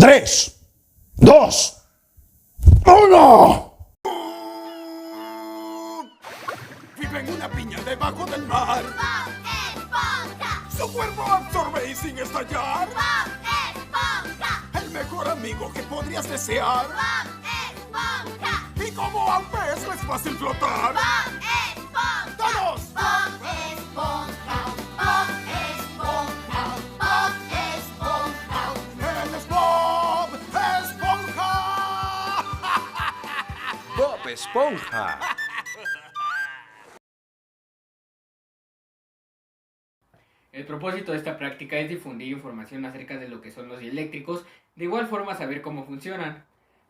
3, 2, 1. Vive en una piña debajo del mar. ¡Bob Esponja! Su cuerpo absorbe y sin estallar. ¡Bob Esponja! El mejor amigo que podrías desear. ¡Bob Esponja! Y como a un pez no es fácil flotar. ¡Bob Esponja! ¡Todos! ¡Bob Esponja! ¡Bob Esponja! ¡Bob Esponja! ¡Él es Bob Esponja! Bob Esponja. El propósito de esta práctica es difundir información acerca de lo que son los dieléctricos, de igual forma saber cómo funcionan.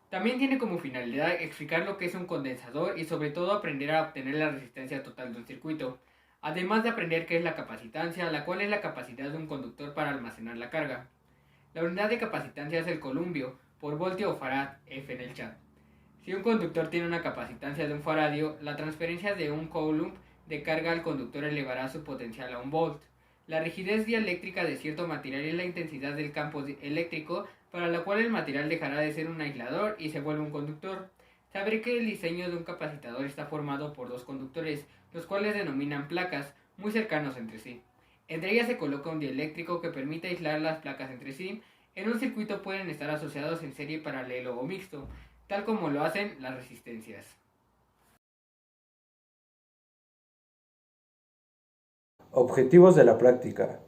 También tiene como finalidad explicar lo que es un condensador y sobre todo aprender a obtener la resistencia total de un circuito, además de aprender qué es la capacitancia, la cual es la capacidad de un conductor para almacenar la carga. La unidad de capacitancia es el columbio, por voltio o farad, F en el chat. Si un conductor tiene una capacitancia de un faradio, la transferencia de un coulomb de carga al conductor elevará su potencial a un volt. La rigidez dieléctrica de cierto material es la intensidad del campo eléctrico para la cual el material dejará de ser un aislador y se vuelve un conductor. Saber que el diseño de un capacitador está formado por dos conductores, los cuales denominan placas, muy cercanos entre sí. Entre ellas se coloca un dieléctrico que permite aislar las placas entre sí. En un circuito pueden estar asociados en serie, paralelo o mixto, tal como lo hacen las resistencias. Objetivos de la práctica.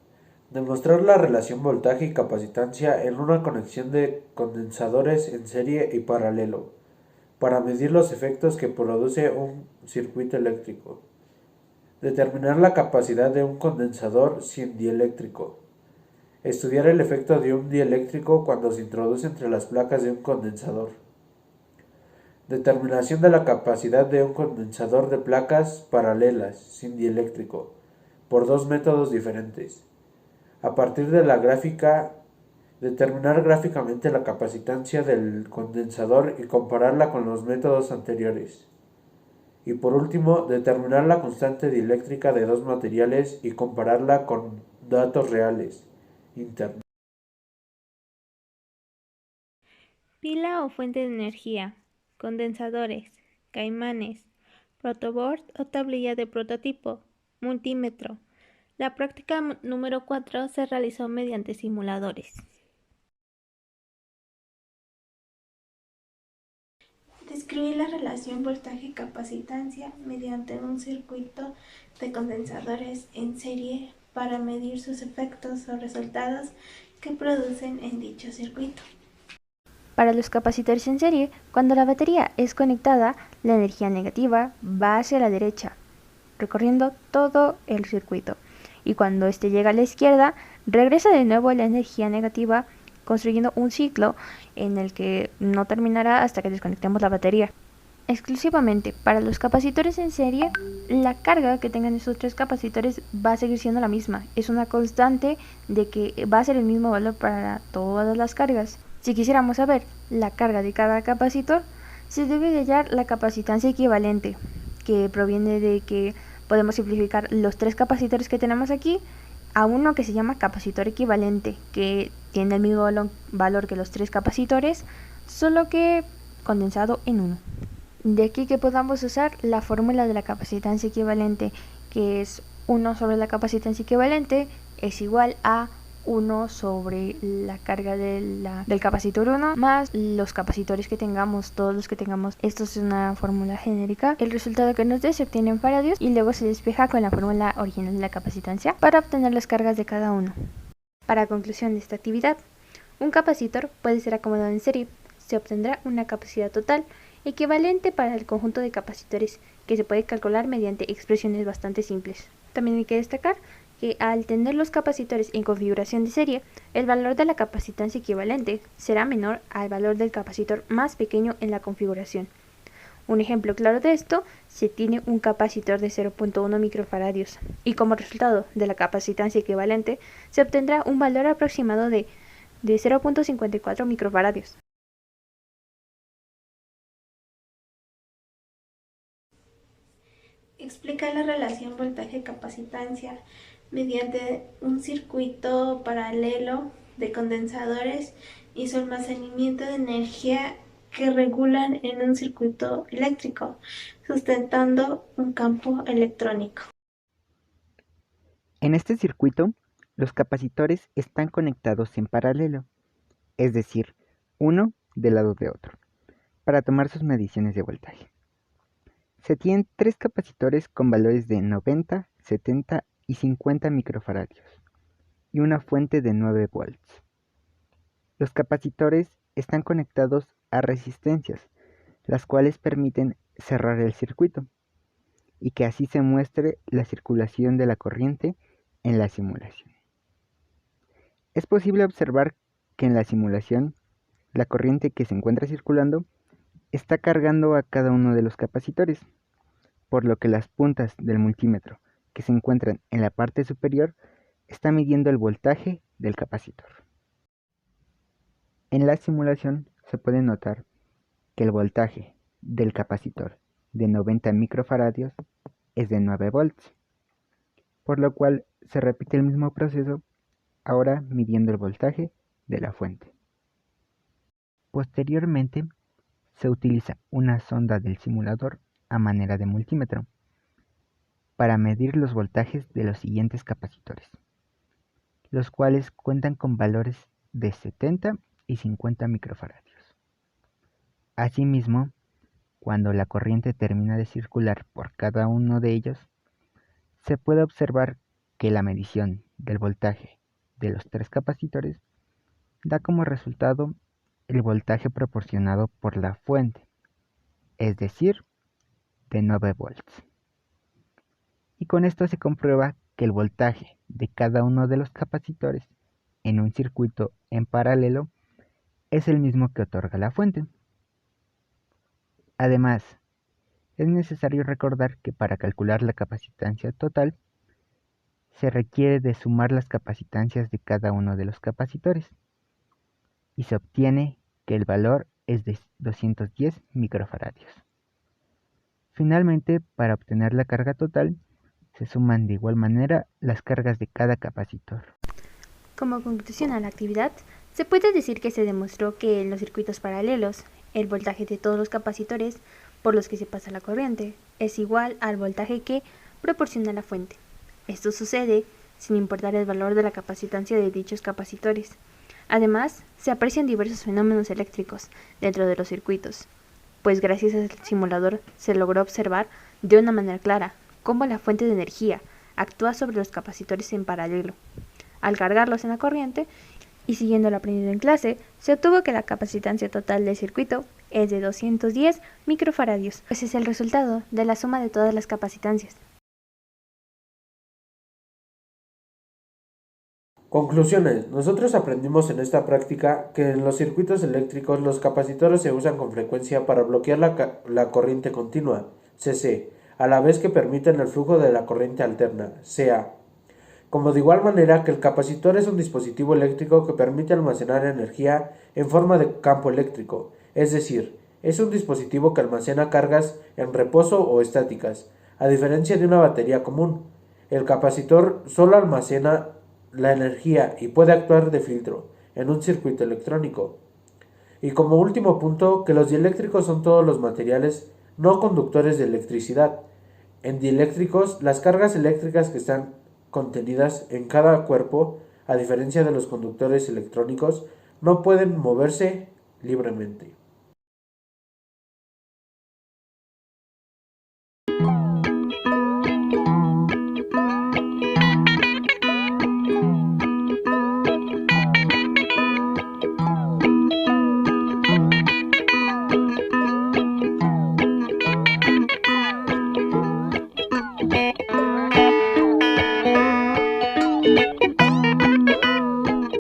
Demostrar la relación voltaje y capacitancia en una conexión de condensadores en serie y paralelo, para medir los efectos que produce un circuito eléctrico. Determinar la capacidad de un condensador sin dieléctrico. Estudiar el efecto de un dieléctrico cuando se introduce entre las placas de un condensador. Determinación de la capacidad de un condensador de placas paralelas sin dieléctrico, por dos métodos diferentes. A partir de la gráfica, determinar gráficamente la capacitancia del condensador y compararla con los métodos anteriores. Y por último, determinar la constante dieléctrica de dos materiales y compararla con datos reales, internos. Pila o fuente de energía, condensadores, caimanes, protoboard o tablilla de prototipo, multímetro. La práctica número 4 se realizó mediante simuladores. Describir la relación voltaje-capacitancia mediante un circuito de condensadores en serie para medir sus efectos o resultados que producen en dicho circuito. Para los capacitores en serie, cuando la batería es conectada, la energía negativa va hacia la derecha, recorriendo todo el circuito. Y cuando este llega a la izquierda, regresa de nuevo la energía negativa, construyendo un ciclo en el que no terminará hasta que desconectemos la batería. Exclusivamente para los capacitores en serie, la carga que tengan estos tres capacitores va a seguir siendo la misma. Es una constante de que va a ser el mismo valor para todas las cargas. Si quisiéramos saber la carga de cada capacitor, se debe de hallar la capacitancia equivalente, que proviene de que podemos simplificar los tres capacitores que tenemos aquí a uno que se llama capacitor equivalente, que tiene el mismo valor que los tres capacitores, solo que condensado en uno. De aquí que podamos usar la fórmula de la capacitancia equivalente, que es 1 sobre la capacitancia equivalente es igual a 1 sobre la carga del capacitor 1 más los capacitores que tengamos, todos los que tengamos. Esto es una fórmula genérica. El resultado que nos dé se obtiene en faradios y luego se despeja con la fórmula original de la capacitancia para obtener las cargas de cada uno. Para conclusión de esta actividad, un capacitor puede ser acomodado en serie. Se obtendrá una capacidad total equivalente para el conjunto de capacitores, que se puede calcular mediante expresiones bastante simples. También hay que destacar que al tener los capacitores en configuración de serie, el valor de la capacitancia equivalente será menor al valor del capacitor más pequeño en la configuración. Un ejemplo claro de esto, se tiene un capacitor de 0.1 microfaradios y como resultado de la capacitancia equivalente se obtendrá un valor aproximado de 0.54 microfaradios. Explica la relación voltaje-capacitancia mediante un circuito paralelo de condensadores y su almacenamiento de energía que regulan en un circuito eléctrico, sustentando un campo electrónico. En este circuito, los capacitores están conectados en paralelo, es decir, uno del lado de otro, para tomar sus mediciones de voltaje. Se tienen 3 capacitores con valores de 90, 70 y 50 microfaradios y una fuente de 9 volts. Los capacitores están conectados a resistencias, las cuales permiten cerrar el circuito y que así se muestre la circulación de la corriente en la simulación. Es posible observar que en la simulación la corriente que se encuentra circulando está cargando a cada uno de los capacitores, por lo que las puntas del multímetro que se encuentran en la parte superior están midiendo el voltaje del capacitor. En la simulación se puede notar que el voltaje del capacitor de 90 microfaradios es de 9 volts, por lo cual se repite el mismo proceso, ahora midiendo el voltaje de la fuente. Posteriormente, se utiliza una sonda del simulador a manera de multímetro para medir los voltajes de los siguientes capacitores, los cuales cuentan con valores de 70 y 50 microfaradios. Asimismo, cuando la corriente termina de circular por cada uno de ellos, se puede observar que la medición del voltaje de los 3 capacitores da como resultado el voltaje proporcionado por la fuente, es decir, de 9 volts. Y con esto se comprueba que el voltaje de cada uno de los capacitores en un circuito en paralelo es el mismo que otorga la fuente. Además, es necesario recordar que para calcular la capacitancia total, se requiere de sumar las capacitancias de cada uno de los capacitores, y se obtiene que el valor es de 210 microfaradios. Finalmente, para obtener la carga total, se suman de igual manera las cargas de cada capacitor. Como conclusión a la actividad, se puede decir que se demostró que en los circuitos paralelos, el voltaje de todos los capacitores por los que se pasa la corriente es igual al voltaje que proporciona la fuente. Esto sucede sin importar el valor de la capacitancia de dichos capacitores. Además, se aprecian diversos fenómenos eléctricos dentro de los circuitos, pues gracias al simulador se logró observar de una manera clara cómo la fuente de energía actúa sobre los capacitores en paralelo, al cargarlos en la corriente, y siguiendo lo aprendido en clase, se obtuvo que la capacitancia total del circuito es de 210 microfaradios. Ese es el resultado de la suma de todas las capacitancias. Conclusiones. Nosotros aprendimos en esta práctica que en los circuitos eléctricos los capacitores se usan con frecuencia para bloquear la corriente continua, CC, a la vez que permiten el flujo de la corriente alterna, CA. Como de igual manera que el capacitor es un dispositivo eléctrico que permite almacenar energía en forma de campo eléctrico, es decir, es un dispositivo que almacena cargas en reposo o estáticas, a diferencia de una batería común. El capacitor solo almacena la energía y puede actuar de filtro en un circuito electrónico. Y como último punto, que los dieléctricos son todos los materiales no conductores de electricidad. En dieléctricos, las cargas eléctricas que están contenidas en cada cuerpo, a diferencia de los conductores electrónicos, no pueden moverse libremente.